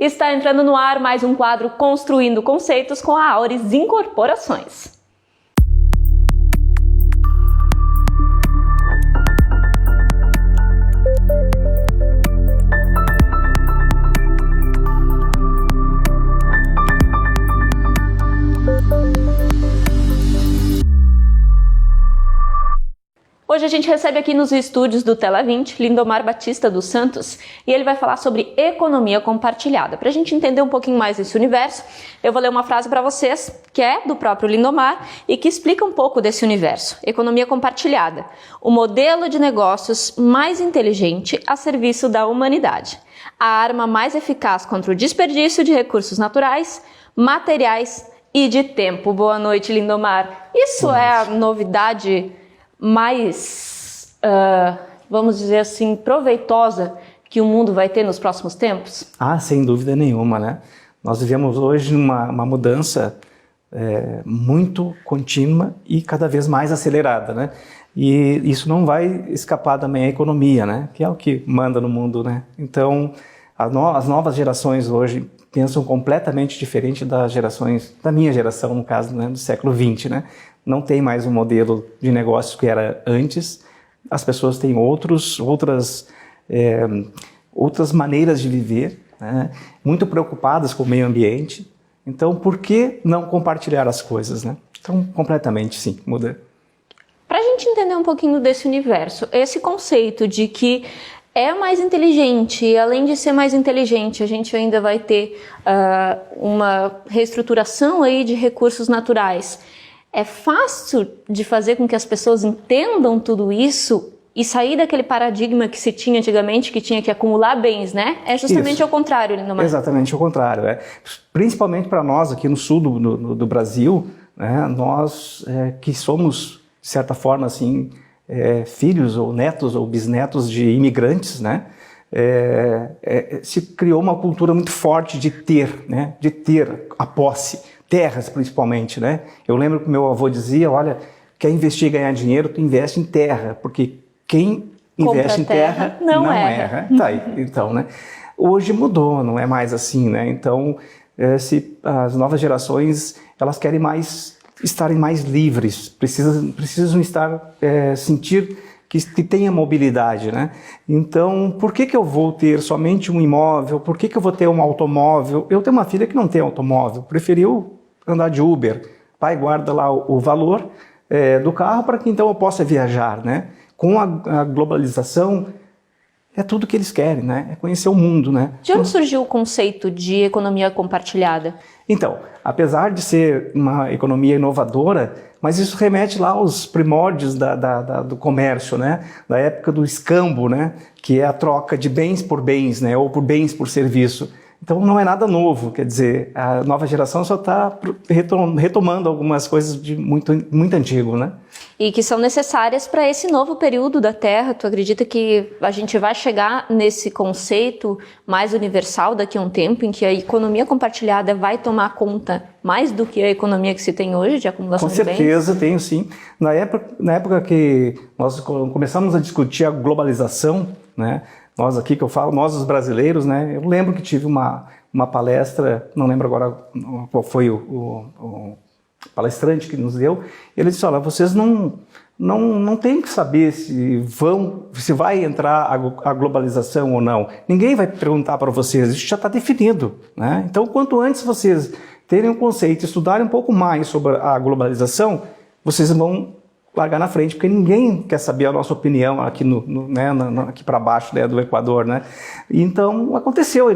Está entrando no ar mais um quadro Construindo Conceitos com a Auris Incorporações. Hoje a gente recebe aqui nos estúdios do Tela 20, Lindomar Batista dos Santos, e ele vai falar sobre economia compartilhada. Para a gente entender um pouquinho mais desse universo, eu vou ler uma frase para vocês, que é do próprio Lindomar, e que explica um pouco desse universo. Economia compartilhada, o modelo de negócios mais inteligente a serviço da humanidade. A arma mais eficaz contra o desperdício de recursos naturais, materiais e de tempo. Boa noite, Lindomar. Isso é a novidade mais, vamos dizer assim, proveitosa que o mundo vai ter nos próximos tempos? Ah, sem dúvida nenhuma, né? Nós vivemos hoje uma mudança muito contínua e cada vez mais acelerada, né? E isso não vai escapar também à economia, né? Que é o que manda no mundo, né? Então, as novas gerações hoje pensam completamente diferente das gerações, da minha geração, no caso, né, do século XX, né? Não tem mais um modelo de negócio que era antes, as pessoas têm outras maneiras de viver, né? Muito preocupadas com o meio ambiente. Então, por que não compartilhar as coisas, né? Então, completamente, sim, muda. Para a gente entender um pouquinho desse universo, esse conceito de que é mais inteligente, e além de ser mais inteligente, a gente ainda vai ter uma reestruturação aí de recursos naturais. É fácil de fazer com que as pessoas entendam tudo isso e sair daquele paradigma que se tinha antigamente, que tinha que acumular bens, né? É justamente o contrário, Lindomar. Exatamente o contrário. Principalmente para nós aqui no sul do Brasil, né? Nós que somos, de certa forma, assim, filhos ou netos ou bisnetos de imigrantes, né? Se criou uma cultura muito forte de ter, né? De ter a posse. Terras, principalmente, né? Eu lembro que meu avô dizia, olha, quer investir e ganhar dinheiro, tu investe em terra, porque quem investe em terra não erra. Tá aí, então, né? Hoje mudou, não é mais assim, né? Então, as novas gerações, elas querem estarem mais livres, precisam sentir que tenha mobilidade, né? Então, por que eu vou ter somente um imóvel? Por que eu vou ter um automóvel? Eu tenho uma filha que não tem automóvel, preferiu andar de Uber. Pai guarda lá o valor do carro para que então eu possa viajar, né? Com a globalização, é tudo que eles querem, né? É conhecer o mundo, né? De onde surgiu o conceito de economia compartilhada? Então, apesar de ser uma economia inovadora, mas isso remete lá aos primórdios do comércio, né? Da época do escambo, né? Que é a troca de bens por bens, né? Ou por bens por serviço. Então não é nada novo, quer dizer, a nova geração só está retomando algumas coisas de muito antigo, né? E que são necessárias para esse novo período da Terra. Tu acredita que a gente vai chegar nesse conceito mais universal daqui a um tempo, em que a economia compartilhada vai tomar conta mais do que a economia que se tem hoje, de acumulação de bens? Com certeza, tenho sim. Na época que nós começamos a discutir a globalização, né? Nós aqui que eu falo, nós os brasileiros, né? Eu lembro que tive uma palestra, não lembro agora qual foi o palestrante que nos deu. Ele disse, olha, vocês não têm que saber se vai entrar a globalização ou não. Ninguém vai perguntar para vocês, isso já está definido, né? Então, quanto antes vocês terem um conceito, estudarem um pouco mais sobre a globalização, vocês vão largar na frente, porque ninguém quer saber a nossa opinião aqui, aqui para baixo, né, do Equador, né? Então, aconteceu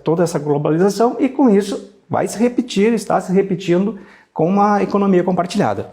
toda essa globalização e com isso vai se repetir, está se repetindo com uma economia compartilhada.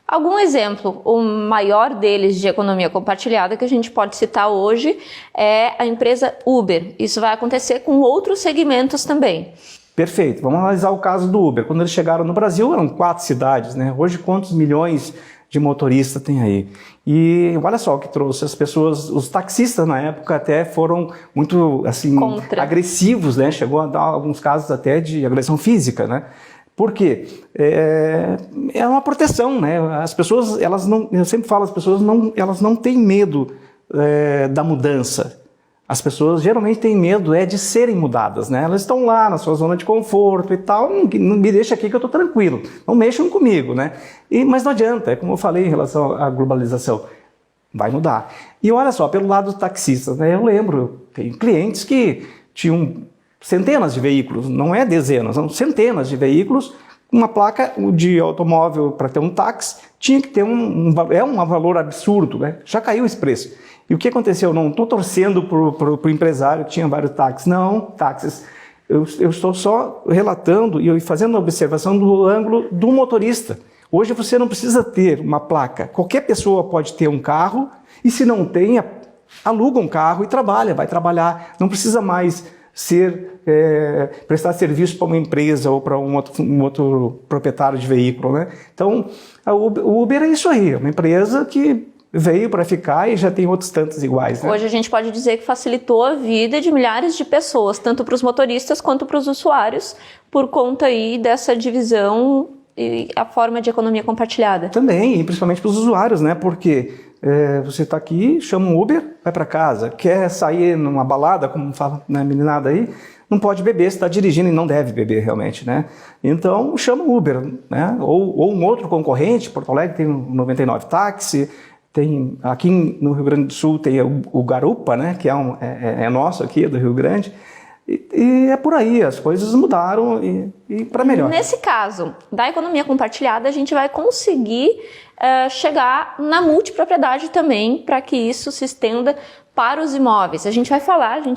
Algum exemplo, o maior deles de economia compartilhada que a gente pode citar hoje é a empresa Uber. Isso vai acontecer com outros segmentos também. Perfeito. Vamos analisar o caso do Uber. Quando eles chegaram no Brasil, eram 4 cidades, né? Hoje, quantos milhões de motorista tem aí? E olha só o que trouxe as pessoas, os taxistas na época até foram muito assim agressivos, né? Chegou a dar alguns casos até de agressão física, né? Por quê? É uma proteção, né? As pessoas, eu sempre falo, as pessoas elas não têm medo da mudança. As pessoas geralmente têm medo de serem mudadas, né? Elas estão lá na sua zona de conforto e tal, não me deixa aqui que eu estou tranquilo, não mexam comigo, né? Mas não adianta, é como eu falei em relação à globalização, vai mudar. E olha só, pelo lado dos taxistas, né? Eu lembro, tem clientes que tinham centenas de veículos, não é dezenas, são centenas de veículos, uma placa de automóvel para ter um táxi tinha que ter um valor absurdo, né? Já caiu esse preço. E o que aconteceu? Não estou torcendo para o empresário que tinha vários táxis. Não, táxis. Eu estou só relatando e fazendo a observação do ângulo do motorista. Hoje você não precisa ter uma placa. Qualquer pessoa pode ter um carro e se não tem, aluga um carro e vai trabalhar. Não precisa mais prestar serviço para uma empresa ou para um outro proprietário de veículo, né? Então, o Uber é isso aí, é uma empresa que veio para ficar e já tem outros tantos iguais, né? Hoje a gente pode dizer que facilitou a vida de milhares de pessoas, tanto para os motoristas quanto para os usuários, por conta aí dessa divisão e a forma de economia compartilhada. Também, e principalmente para os usuários, né? Porque você está aqui, chama um Uber, vai para casa, quer sair numa balada, como fala a meninada aí, não pode beber, você está dirigindo e não deve beber realmente, né? Então chama o Uber, né? Ou um outro concorrente, Porto Alegre tem o 99 Táxi, tem, aqui no Rio Grande do Sul tem o Garupa, né, que é nosso aqui, do Rio Grande, e é por aí, as coisas mudaram e para melhor. Nesse caso da economia compartilhada, a gente vai conseguir chegar na multipropriedade também, para que isso se estenda para os imóveis. A gente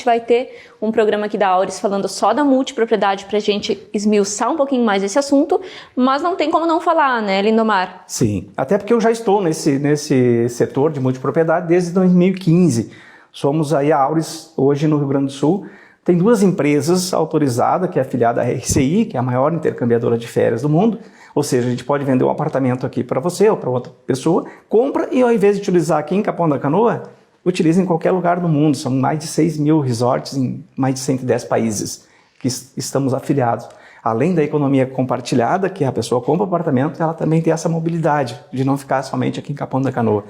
vai ter um programa aqui da Auris falando só da multipropriedade para a gente esmiuçar um pouquinho mais esse assunto, mas não tem como não falar, né, Lindomar? Sim, até porque eu já estou nesse setor de multipropriedade desde 2015. Somos aí a Auris, hoje no Rio Grande do Sul, tem 2 empresas autorizadas, que é afiliada à RCI, que é a maior intercambiadora de férias do mundo, ou seja, a gente pode vender um apartamento aqui para você ou para outra pessoa, compra e ao invés de utilizar aqui em Capão da Canoa, utiliza em qualquer lugar do mundo. São mais de 6 mil resorts em mais de 110 países que estamos afiliados. Além da economia compartilhada, que a pessoa compra o apartamento, ela também tem essa mobilidade de não ficar somente aqui em Capão da Canoa.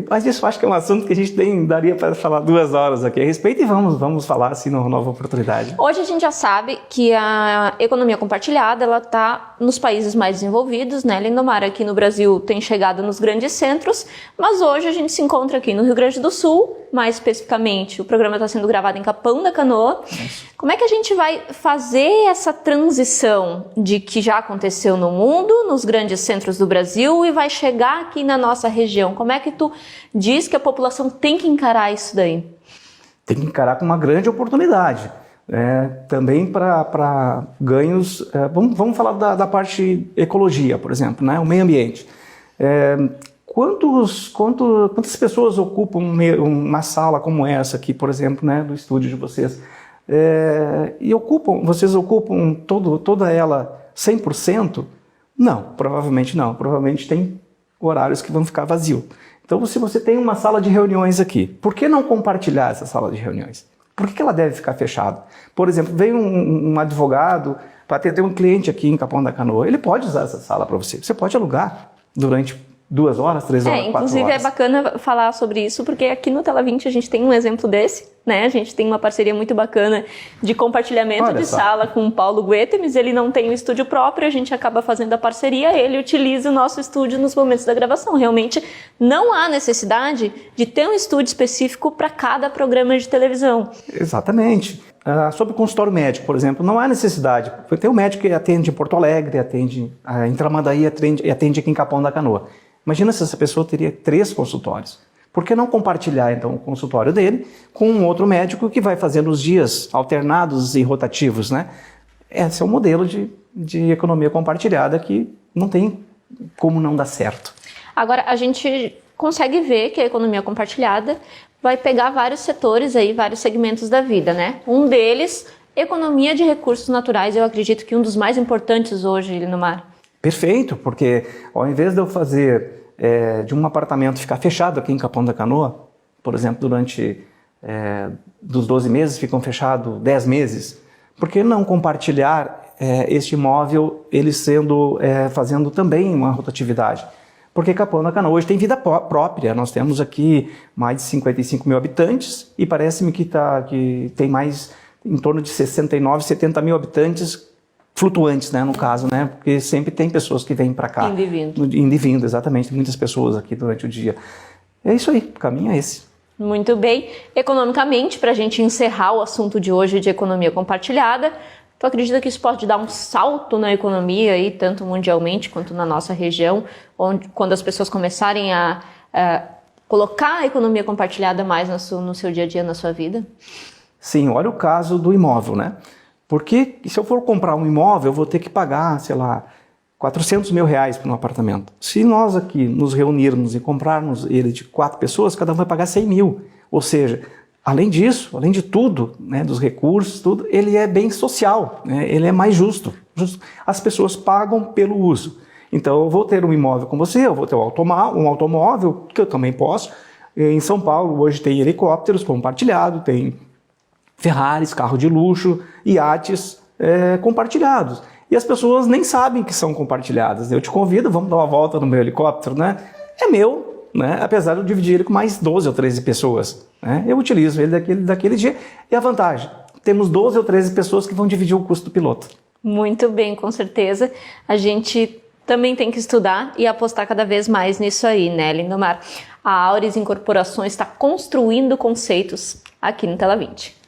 Mas isso eu acho que é um assunto que a gente daria para falar 2 horas aqui a respeito e vamos falar assim numa nova oportunidade. Hoje a gente já sabe que a economia compartilhada ela está nos países mais desenvolvidos, né, Lindomar? Aqui no Brasil tem chegado nos grandes centros, mas hoje a gente se encontra aqui no Rio Grande do Sul, mais especificamente o programa está sendo gravado em Capão da Canoa. Como é que a gente vai fazer essa transição de que já aconteceu no mundo, nos grandes centros do Brasil e vai chegar aqui na nossa região? Como é que tu diz que a população tem que encarar isso daí? Tem que encarar com uma grande oportunidade. Também para ganhos. Vamos falar da parte ecologia, por exemplo, né? O meio ambiente. Quantas pessoas ocupam uma sala como essa aqui, por exemplo, né, do estúdio de vocês? Vocês ocupam toda ela 100%? Não, provavelmente não. Provavelmente tem horários que vão ficar vazios. Então, se você tem uma sala de reuniões aqui, por que não compartilhar essa sala de reuniões? Por que ela deve ficar fechada? Por exemplo, vem um advogado para atender um cliente aqui em Capão da Canoa. Ele pode usar essa sala para você. Você pode alugar durante 2 horas, 3 horas, 4 horas. Inclusive é bacana falar sobre isso, porque aqui no Tela 20 a gente tem um exemplo desse, né? A gente tem uma parceria muito bacana de compartilhamento de sala com o Paulo Guetemes. Ele não tem um estúdio próprio, a gente acaba fazendo a parceria, ele utiliza o nosso estúdio nos momentos da gravação. Realmente não há necessidade de ter um estúdio específico para cada programa de televisão. Exatamente. Sobre o consultório médico, por exemplo, não há necessidade. Tem um médico que atende em Porto Alegre, atende em Tramandaí, atende aqui em Capão da Canoa. Imagina se essa pessoa teria 3 consultórios. Por que não compartilhar, então, o consultório dele com um outro médico que vai fazendo os dias alternados e rotativos, né? Esse é um modelo de economia compartilhada que não tem como não dar certo. Agora, a gente consegue ver que a economia compartilhada vai pegar vários setores aí, vários segmentos da vida, né? Um deles, economia de recursos naturais, eu acredito que um dos mais importantes hoje, Lindomar. Perfeito, porque ao invés de eu fazer de um apartamento ficar fechado aqui em Capão da Canoa, por exemplo, durante dos 12 meses ficam fechados 10 meses, por que não compartilhar este imóvel, ele fazendo também uma rotatividade? porque Capão da Canoa hoje tem vida própria. Nós temos aqui mais de 55 mil habitantes e parece-me que tem mais em torno de 69, 70 mil habitantes flutuantes, né, no caso, né, porque sempre tem pessoas que vêm para cá. Indo e vindo. Indo e vindo, exatamente. Tem muitas pessoas aqui durante o dia. É isso aí, o caminho é esse. Muito bem. Economicamente, para a gente encerrar o assunto de hoje de economia compartilhada, tu acredita que isso pode dar um salto na economia, aí, tanto mundialmente quanto na nossa região, quando as pessoas começarem a colocar a economia compartilhada mais no seu dia a dia, na sua vida? Sim, olha o caso do imóvel, né? Porque se eu for comprar um imóvel, eu vou ter que pagar, sei lá, 400 mil reais por um apartamento. Se nós aqui nos reunirmos e comprarmos ele de 4 pessoas, cada um vai pagar 100 mil. Ou seja, além disso, além de tudo, né, dos recursos, tudo, ele é bem social, né, ele é mais justo. As pessoas pagam pelo uso. Então, eu vou ter um imóvel com você, eu vou ter um automóvel, que eu também posso. Em São Paulo, hoje tem helicópteros compartilhados, tem Ferraris, carro de luxo, iates compartilhados. E as pessoas nem sabem que são compartilhadas. Eu te convido, vamos dar uma volta no meu helicóptero, né? É meu, né? Apesar de eu dividir ele com mais 12 ou 13 pessoas. Né? Eu utilizo ele daquele dia. E a vantagem? Temos 12 ou 13 pessoas que vão dividir o custo do piloto. Muito bem, com certeza. A gente também tem que estudar e apostar cada vez mais nisso aí, né, Lindomar? A Auris Incorporações está construindo conceitos aqui no Tela 20.